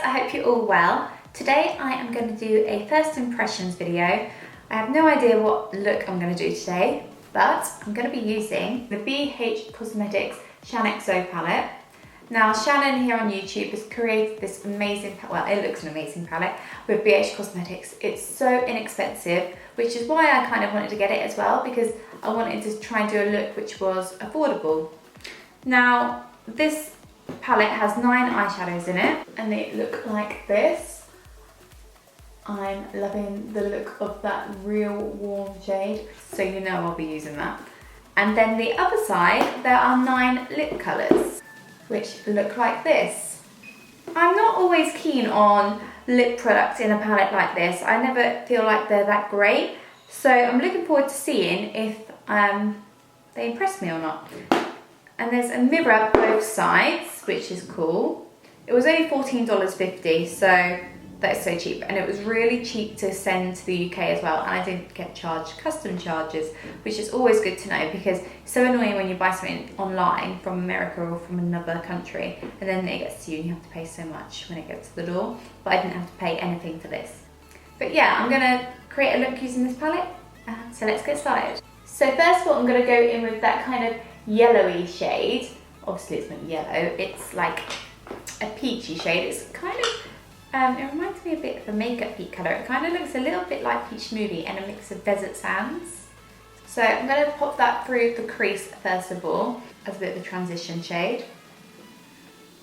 I hope you're all well. Today I am going to do a first impressions video. I have no idea what look I'm going to do today, but I'm going to be using the BH Cosmetics Shaaanxo palette. Now Shannon here on YouTube has created this amazing, well it looks an amazing palette with BH Cosmetics. It's so inexpensive, which is why I kind of wanted to get it as well, because I wanted to try and do a look which was affordable. Now this palette has 9 eyeshadows in it and they look like this. I'm loving the look of that real warm shade, so you know I'll be using that. And then the other side, there are 9 lip colours, which look like this. I'm not always keen on lip products in a palette like this. I never feel like they're that great. So I'm looking forward to seeing if they impress me or not. And there's a mirror up both sides, which is cool. It was only $14.50, so that's so cheap. And it was really cheap to send to the UK as well. And I didn't get charged custom charges, which is always good to know, because it's so annoying when you buy something online from America or from another country, and then it gets to you and you have to pay so much when it gets to the door. But I didn't have to pay anything for this. But yeah, I'm gonna create a look using this palette. So let's get started. So first of all, I'm gonna go in with that kind of yellowy shade. Obviously it's not yellow, it's like a peachy shade. It's kind of, it reminds me a bit of a makeup peach colour. It kind of looks a little bit like Peach Smoothie and a mix of Desert Sands. So I'm going to pop that through the crease first of all, as a bit of a transition shade.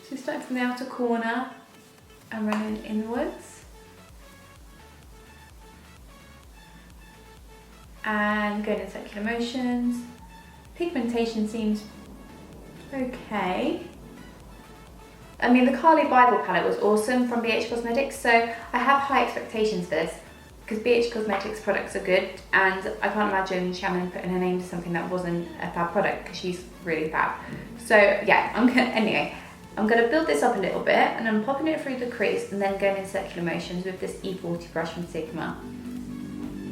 So starting from the outer corner and running inwards. And going in circular motions. Pigmentation seems okay. I mean, the Carly Bible palette was awesome from BH Cosmetics, so I have high expectations for this, because BH Cosmetics products are good, and I can't imagine Shannon putting her name to something that wasn't a fab product, because she's really fab. So yeah, I'm gonna build this up a little bit, and I'm popping it through the crease and then going in circular motions with this E40 brush from Sigma.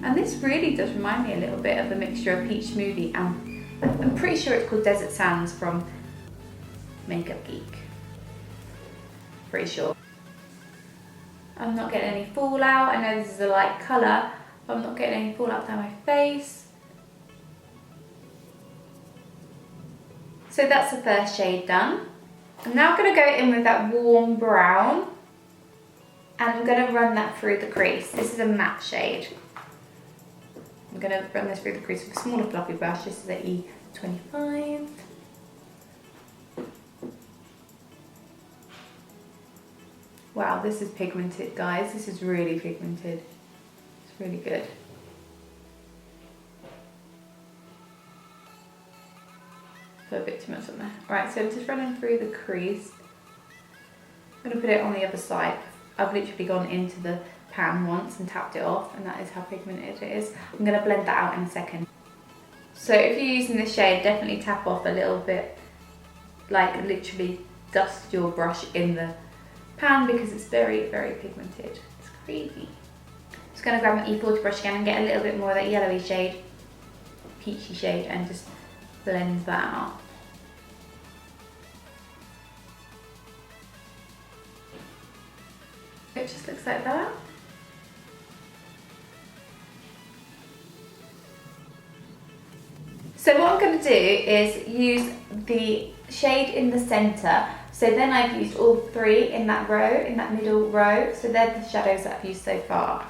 And this really does remind me a little bit of a mixture of Peach Smoothie and I'm pretty sure it's called Desert Sands from Makeup Geek. Pretty sure. I'm not getting any fallout. I know this is a light colour, but I'm not getting any fallout down my face. So that's the first shade done. I'm now going to go in with that warm brown and I'm going to run that through the crease. This is a matte shade. I'm going to run this through the crease with a smaller fluffy brush. This is the E25. Wow, this is pigmented, guys. This is really pigmented. It's really good. Put a bit too much on there. Alright, so I'm just running through the crease. I'm going to put it on the other side. I've literally gone into the pan once and tapped it off, and that is how pigmented it is. I'm going to blend that out in a second. So if you're using this shade, definitely tap off a little bit, like literally dust your brush in the pan, because it's very, very pigmented. It's crazy. Just going to grab my E40 brush again and get a little bit more of that yellowy shade, peachy shade, and just blend that out. It just looks like that. So what I'm going to do is use the shade in the centre. So then I've used all 3 in that row, in that middle row. So they're the shadows that I've used so far.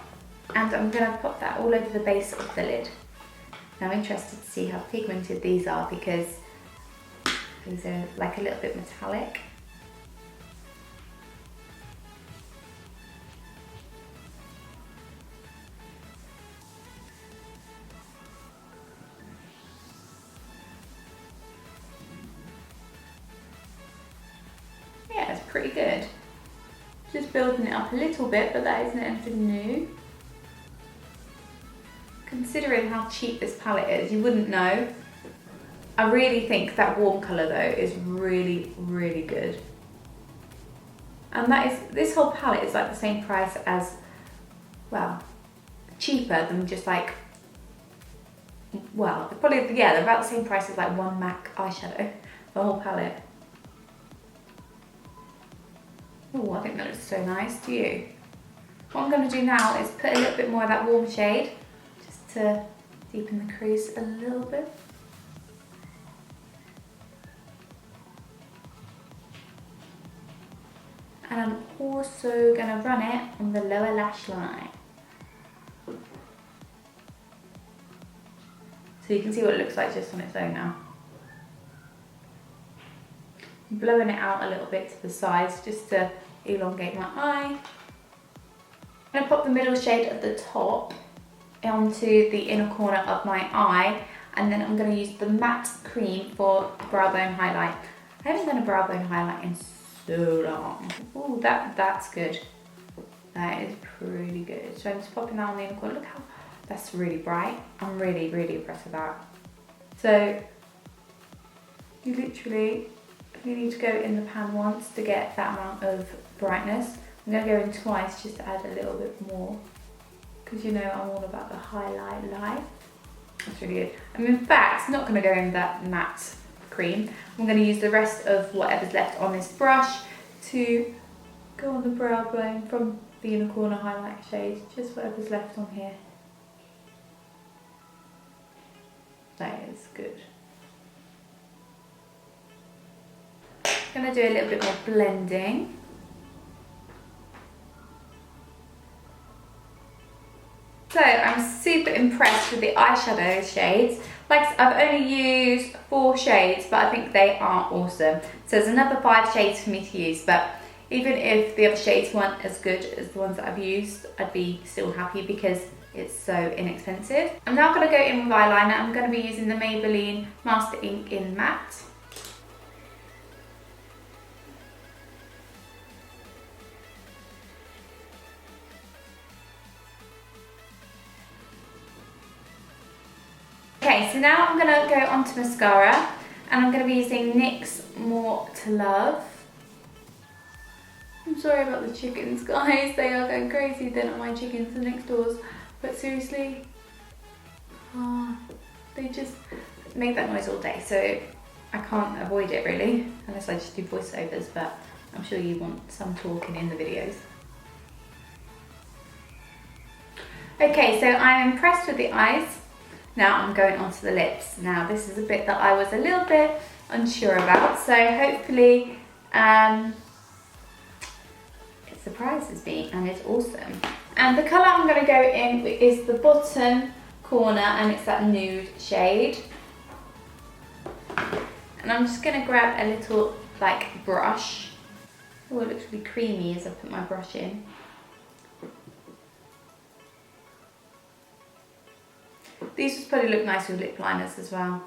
And I'm going to pop that all over the base of the lid. Now I'm interested to see how pigmented these are, because these are like a little bit metallic. It's pretty good. Just building it up a little bit, but that isn't anything new. Considering how cheap this palette is, you wouldn't know. I really think that warm colour though is really, really good. And that is, this whole palette is like the same price as, well, cheaper than just like, well, probably, yeah, they're about the same price as like one MAC eyeshadow, the whole palette. Oh, I think that looks so nice. Do you? What I'm going to do now is put a little bit more of that warm shade, just to deepen the crease a little bit. And I'm also going to run it on the lower lash line. So you can see what it looks like just on its own now. I'm blowing it out a little bit to the sides just to elongate my eye. I'm going to pop the middle shade at the top onto the inner corner of my eye, and then I'm going to use the matte cream for brow bone highlight. I haven't done a brow bone highlight in so long. Oh, that's good. That is pretty good. So I'm just popping that on the inner corner. Look how that's really bright. I'm really, really impressed with that. So you literally only need to go in the pan once to get that amount of brightness. I'm going to go in twice just to add a little bit more, because you know I'm all about the highlight life. That's really good. I'm in fact not going to go in that matte cream. I'm going to use the rest of whatever's left on this brush to go on the brow bone from the inner corner highlight shade, just whatever's left on here. That is good. I'm going to do a little bit more blending. So I'm super impressed with the eyeshadow shades. Like, I've only used 4 shades, but I think they are awesome. So there's another 5 shades for me to use, but even if the other shades weren't as good as the ones that I've used, I'd be still happy because it's so inexpensive. I'm now going to go in with eyeliner. I'm going to be using the Maybelline Master Ink in Matte. Okay, so now I'm going to go onto mascara, and I'm going to be using NYX More to Love. I'm sorry about the chickens, guys. They are going crazy. They're not my chickens, they're next doors. But seriously, they just make that noise all day, so I can't avoid it really, unless I just do voiceovers, but I'm sure you want some talking in the videos. Okay, so I'm impressed with the eyes. Now I'm going on to the lips. Now this is a bit that I was a little bit unsure about, so hopefully it surprises me and it's awesome. And the colour I'm going to go in is the bottom corner, and it's that nude shade. And I'm just going to grab a little like brush. Oh, it looks really creamy as I put my brush in. These would probably look nice with lip liners as well.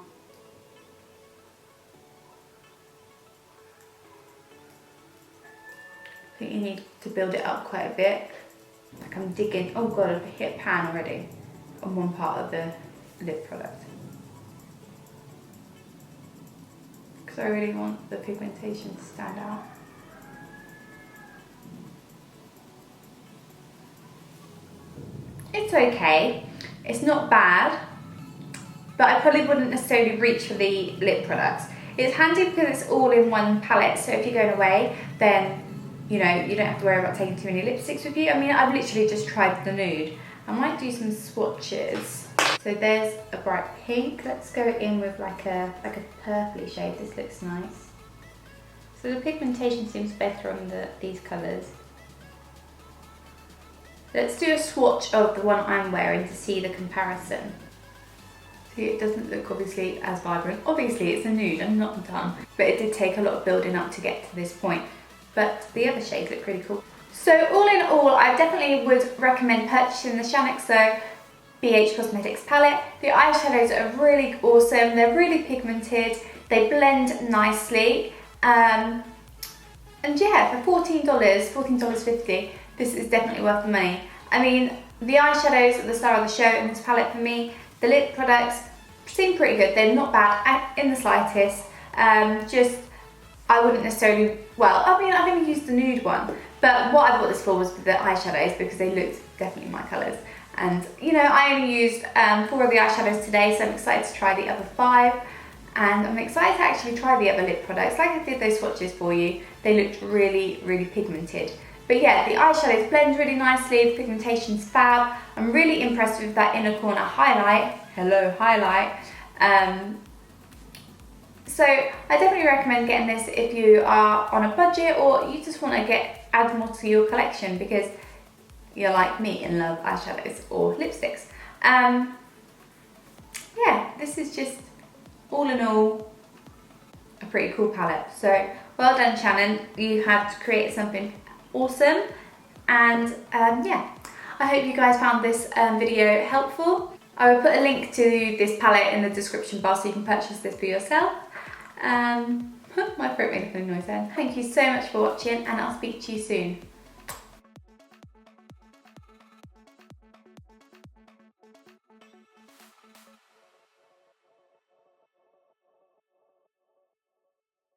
I think you need to build it up quite a bit. Like I'm digging, oh god, I've hit pan already on one part of the lip product. Because I really want the pigmentation to stand out. It's okay. It's not bad, but I probably wouldn't necessarily reach for the lip products. It's handy because it's all in one palette, so if you're going away, then you know, you don't have to worry about taking too many lipsticks with you. I mean, I've literally just tried the nude. I might do some swatches. So there's a bright pink. Let's go in with like a purpley shade. This looks nice. So the pigmentation seems better on these colours. Let's do a swatch of the one I'm wearing to see the comparison. See, it doesn't look obviously as vibrant. Obviously it's a nude, I'm not done. But it did take a lot of building up to get to this point. But the other shades look pretty cool. So all in all, I definitely would recommend purchasing the Shaaanxo BH Cosmetics palette. The eyeshadows are really awesome. They're really pigmented. They blend nicely. And yeah, for $14, $14.50, this is definitely worth the money. I mean, the eyeshadows are the star of the show in this palette for me. The lip products seem pretty good. They're not bad in the slightest. I wouldn't necessarily, well, I mean, I've only used the nude one, but what I bought this for was the eyeshadows because they looked definitely my colours. And, you know, I only used 4 of the eyeshadows today, so I'm excited to try the other 5. And I'm excited to actually try the other lip products. Like I did those swatches for you, they looked really, really pigmented. But yeah, the eyeshadows blend really nicely, the pigmentation's fab. I'm really impressed with that inner corner highlight. Hello, highlight. So I definitely recommend getting this if you are on a budget or you just want to add more to your collection because you're like me and love eyeshadows or lipsticks. Yeah, this is just all in all a pretty cool palette. So well done, Shannon. You have created something awesome. And yeah, I hope you guys found this video helpful. I will put a link to this palette in the description bar so you can purchase this for yourself. My throat made a funny noise then. Thank you so much for watching and I'll speak to you soon.